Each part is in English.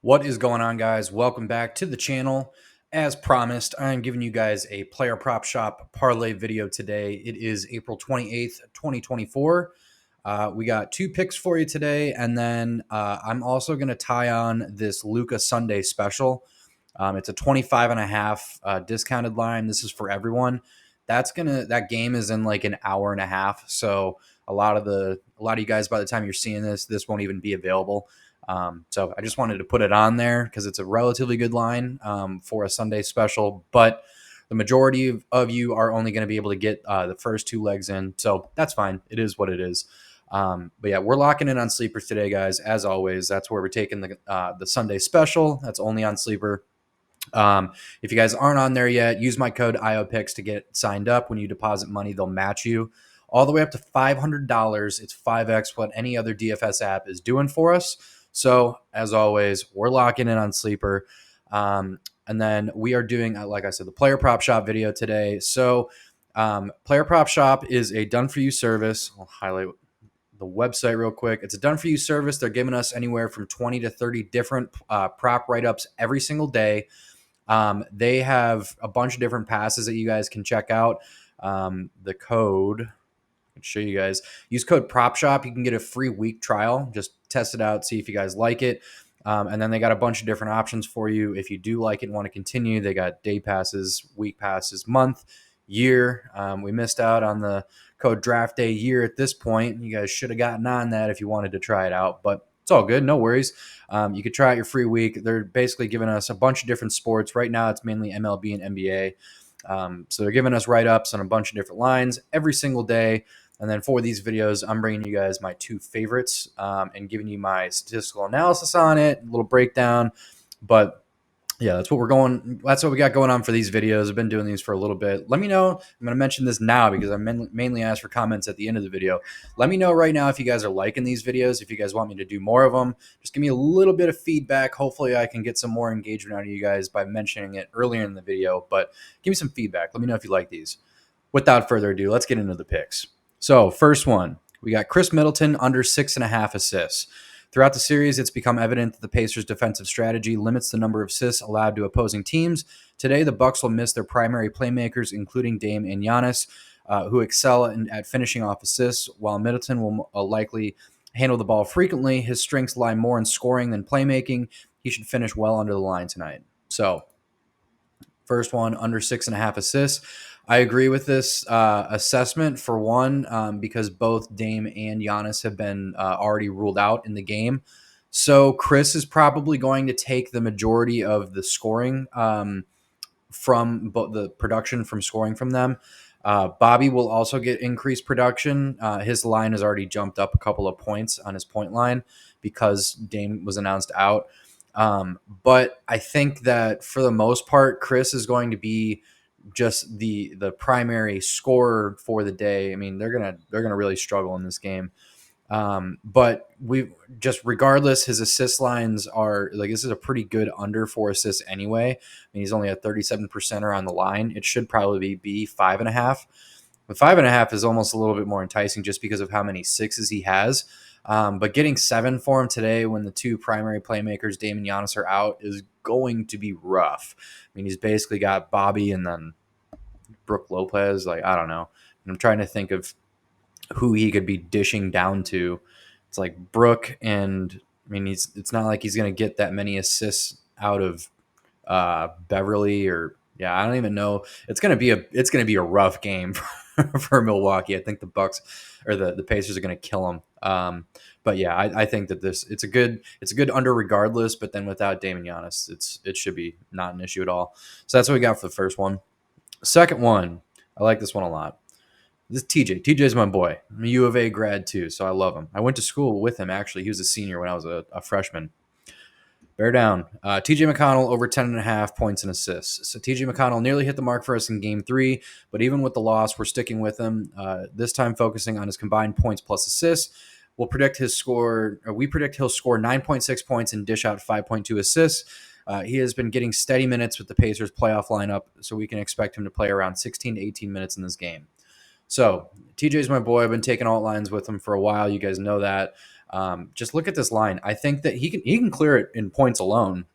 What is going on, guys? Welcome back to the channel. As promised, I am giving you guys a player prop shop parlay video today. It is April 28th, 2024. We got two picks for you today, and then I'm also going to tie on this Luka Sunday special. It's a 25.5 discounted line. This is for everyone. That game is in like an hour and a half. So a lot of you guys, by the time you're seeing this won't even be available. So I just wanted to put it on there because it's a relatively good line for a Sunday special, but the majority of you are only going to be able to get the first two legs in. So that's fine. It is what it is. But yeah, we're locking in on Sleepers today, guys. As always, that's where we're taking the Sunday special. That's only on Sleeper. If you guys aren't on there yet, use my code IOPICS to get signed up. When you deposit money, they'll match you all the way up to $500. It's 5x what any other DFS app is doing for us. So as always, we're locking in on Sleeper. And then we are doing, like I said, the player prop shop video today. So player prop shop is a done-for-you service. I'll highlight the website real quick. It's a done-for-you service. They're giving us anywhere from 20 to 30 different prop write-ups every single day. They have a bunch of different passes that you guys can check out. The code, I can show you guys. Use code PropShop. You can get a free week trial. Just test it out, see if you guys like it. And then they got a bunch of different options for you. If you do like it and want to continue, they got day passes, week passes, month, year. We missed out on the code draft day year at this point. You guys should have gotten on that if you wanted to try it out, but it's all good. No worries. You could try out your free week. They're basically giving us a bunch of different sports. Right now, it's mainly MLB and NBA. So they're giving us write-ups on a bunch of different lines every single day. And then for these videos, I'm bringing you guys my two favorites and giving you my statistical analysis on it, a little breakdown. But yeah, that's what we got going on for these videos. I've been doing these for a little bit. Let me know. I'm going to mention this now because I mainly ask for comments at the end of the video. Let me know right now if you guys are liking these videos, if you guys want me to do more of them. Just give me a little bit of feedback. Hopefully I can get some more engagement out of you guys by mentioning it earlier in the video, but give me some feedback. Let me know if you like these. Without further ado, let's get into the picks. So first one, we got Chris Middleton under 6.5 assists. Throughout the series, it's become evident that the Pacers' defensive strategy limits the number of assists allowed to opposing teams. Today, the Bucks will miss their primary playmakers, including Dame and Giannis, who excel at finishing off assists, while Middleton will likely handle the ball frequently. His strengths lie more in scoring than playmaking. He should finish well under the line tonight. So, first one, under 6.5 assists. I agree with this assessment for one, because both Dame and Giannis have been already ruled out in the game. So Chris is probably going to take the majority of the scoring from the production from scoring from them. Bobby will also get increased production. His line has already jumped up a couple of points on his point line because Dame was announced out. But I think that for the most part, Chris is going to be just the primary scorer for the day. I mean, they're gonna really struggle in this game. But we just regardless, his assist lines are like this is a pretty good under 4 assists anyway. I mean, he's only at 37% on the line. It should probably be 5.5. But 5.5 is almost a little bit more enticing just because of how many sixes he has. But getting 7 for him today when the two primary playmakers, Dame and Giannis, are out is going to be rough. I mean, he's basically got Bobby and then Brook Lopez. Like, I don't know. And I'm trying to think of who he could be dishing down to. It's like Brook, and I mean, it's not like he's going to get that many assists out of Beverly or yeah, I don't even know. It's going to be a rough game for Milwaukee. I think the Bucks or the Pacers are going to kill them. But yeah, I think that it's a good under regardless. But then without Dame and Giannis, it should be not an issue at all. So that's what we got for the first one. Second one, I like this one a lot. This is TJ. TJ's my boy. I'm a U of A grad too, so I love him. I went to school with him actually. He was a senior when I was a freshman. Bear down. TJ McConnell over 10.5 points and assists. So TJ McConnell nearly hit the mark for us in game 3, but even with the loss, we're sticking with him. This time focusing on his combined points plus assists. We predict he'll score 9.6 points and dish out 5.2 assists. He has been getting steady minutes with the Pacers playoff lineup, so we can expect him to play around 16 to 18 minutes in this game. So TJ's my boy. I've been taking alt lines with him for a while. You guys know that. Just look at this line. I think that he can clear it in points alone.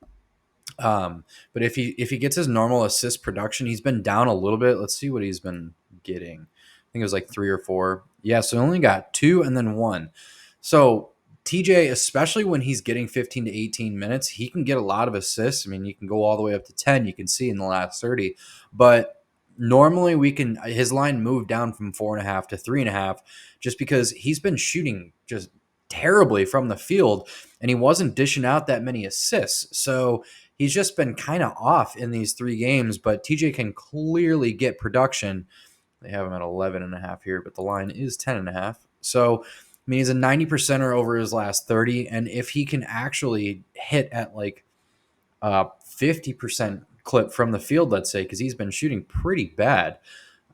But if he gets his normal assist production, he's been down a little bit. Let's see what he's been getting. I think it was like 3 or 4. Yeah, so he only got 2 and then 1. So TJ, especially when he's getting 15 to 18 minutes, he can get a lot of assists. I mean, you can go all the way up to 10. You can see in the last 30, but normally his line moved down from 4.5 to 3.5 just because he's been shooting just terribly from the field and he wasn't dishing out that many assists. So he's just been kind of off in these 3 games, but TJ can clearly get production. They have him at 11.5 here, but the line is 10.5. So, I mean, he's a 90%er over his last 30. And if he can actually hit at like 50% clip from the field, let's say, because he's been shooting pretty bad,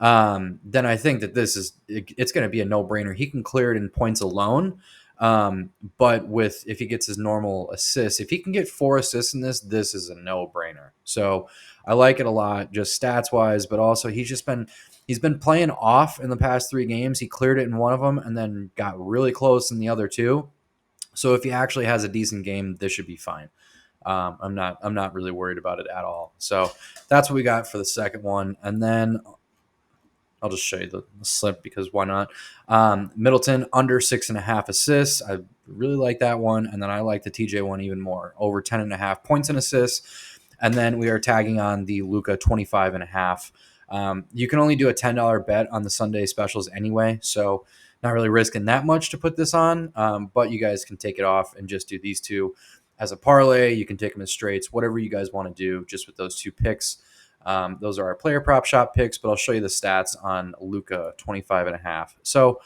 then I think that it's going to be a no-brainer. He can clear it in points alone. But if he gets his normal assists, if he can get 4 assists in this is a no-brainer. So I like it a lot, just stats wise, but also he's been playing off in the past 3 games. He cleared it in one of them and then got really close in the other 2. So if he actually has a decent game, this should be fine. I'm not really worried about it at all. So that's what we got for the second one. And then I'll just show you the slip because why not? Middleton under 6.5 assists. I really like that one. And then I like the TJ one even more, over 10.5 points and assists. And then we are tagging on the Luka 25.5. You can only do a $10 bet on the Sunday specials anyway. So not really risking that much to put this on. But you guys can take it off and just do these 2 as a parlay. You can take them as straights, whatever you guys want to do just with those 2 picks. Those are our player prop shop picks, but I'll show you the stats on Luka 25.5. So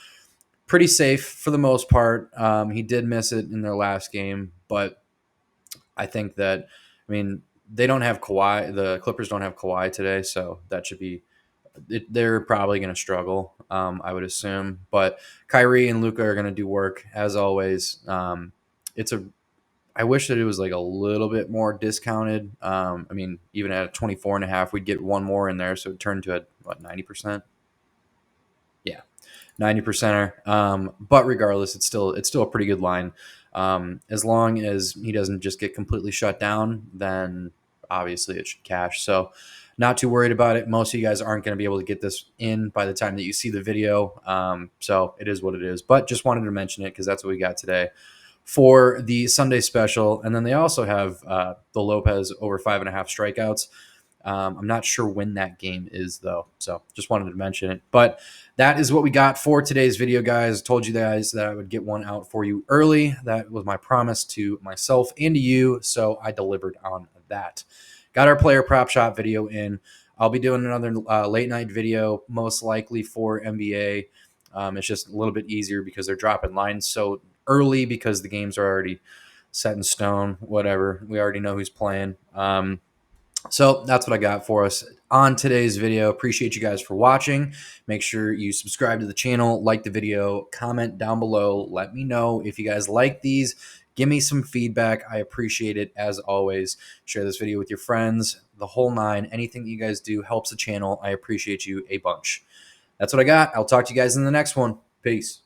pretty safe for the most part. He did miss it in their last game, but I think that, I mean, they don't have Kawhi. The Clippers don't have Kawhi today, so that should be, they're probably going to struggle, I would assume. But Kyrie and Luka are going to do work as always. I wish that it was like a little bit more discounted. I mean, even at a 24.5, we'd get one more in there, so it turned to a 90%. Yeah, 90%er. But regardless, it's still a pretty good line. As long as he doesn't just get completely shut down, then obviously it should cash. So not too worried about it. Most of you guys aren't going to be able to get this in by the time that you see the video. So it is what it is. But just wanted to mention it because that's what we got today for the Sunday special. And then they also have the Lopez over 5.5 strikeouts. I'm not sure when that game is, though. So just wanted to mention it. But that is what we got for today's video, guys. I told you guys that I would get one out for you early. That was my promise to myself and to you. So I delivered on that. Got our player prop shop video in. I'll be doing another late night video, most likely for NBA. It's just a little bit easier because they're dropping lines so early because the games are already set in stone, whatever. We already know who's playing. So that's what I got for us on today's video. Appreciate you guys for watching. Make sure you subscribe to the channel, like the video, comment down below. Let me know if you guys like these. Give me some feedback. I appreciate it as always. Share this video with your friends, the whole 9. Anything that you guys do helps the channel. I appreciate you a bunch. That's what I got. I'll talk to you guys in the next one. Peace.